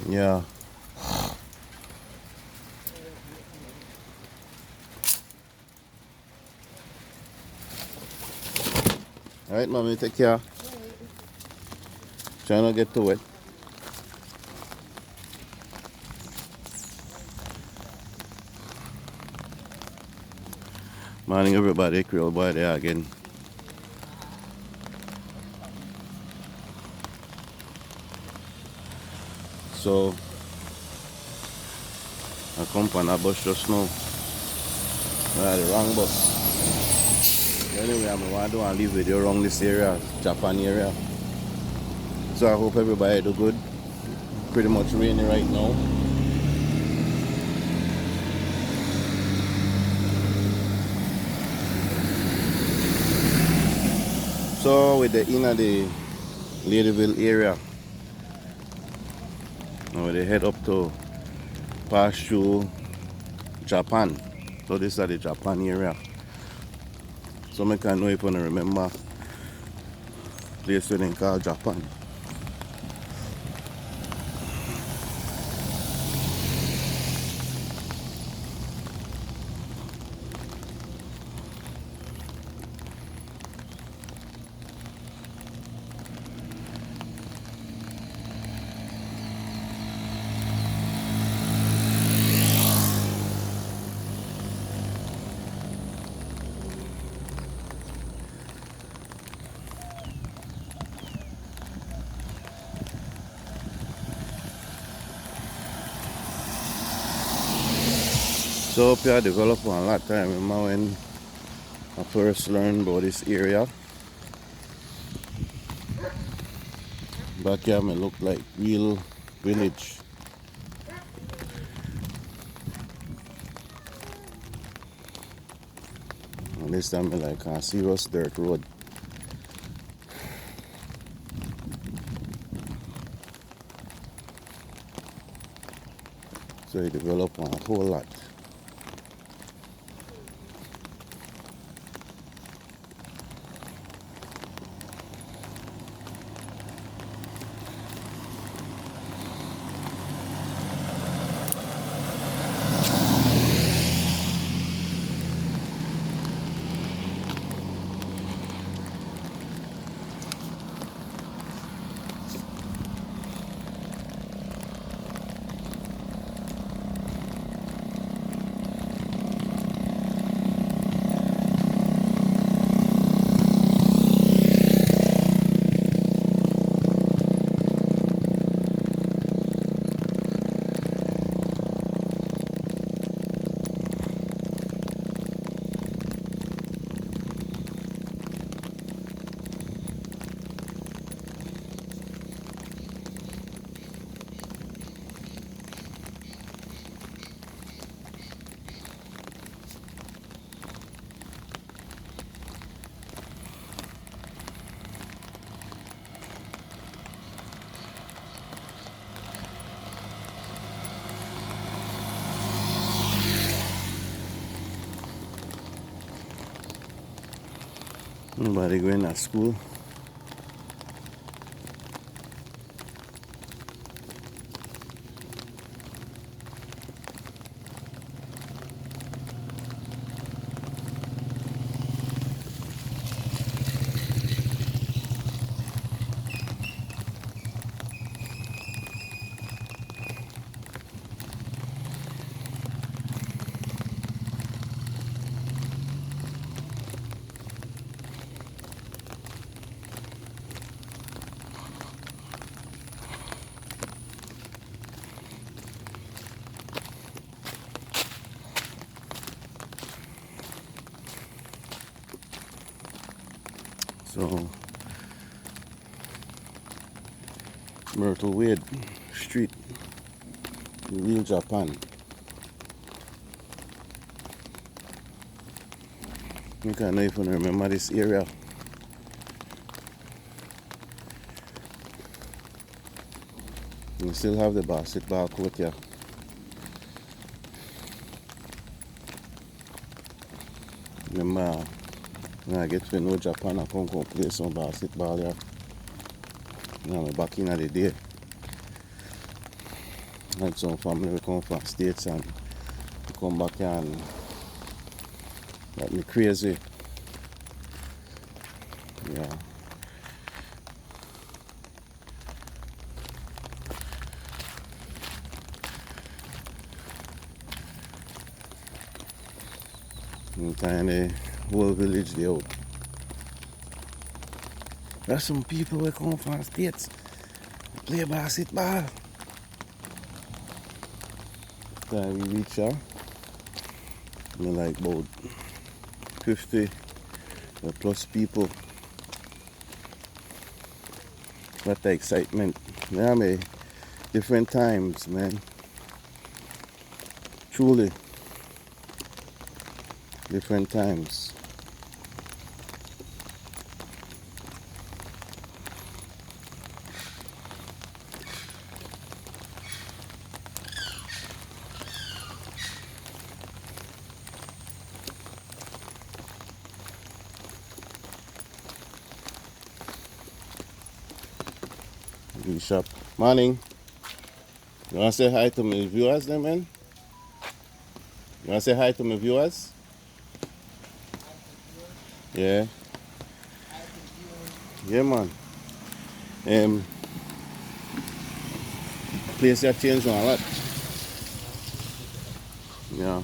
Yeah. Alright, mommy, take care. Try not to get too wet. Morning, everybody. Creole boy there again. So, I come on a bus just now. The wrong bus. Anyway, I'm going to leave video around this area, Japan area. So I hope everybody do good. Pretty much rainy right now. So with the inner the Ladyville area, now they head up to pass through Japan. So this is the Japan area. So I can know if you remember place where they call Japan. So up here developed a lot of time. Remember when I first learned about this area? Back here may look like real village. And this time I like a serious dirt road. So it developed a whole lot. Nobody going to school. So Myrtle Wade Street, real Japan. I can't know if you remember this area. You still have the basketball court here. Remember when I get to know Japan, I come play some basketball here. You know, back in the day. had some family who come from States and come back here and that me crazy. Yeah. And the whole village they out. There's some people who come from States play basketball. Time we reach here, me like about 50 plus people. What the excitement. Yeah, me different times, man. Truly. Different times. Bishop. Morning. You wanna say hi to my viewers then, man? You wanna say hi to my viewers? Yeah. Yeah, man. Place have changed a lot. Yeah.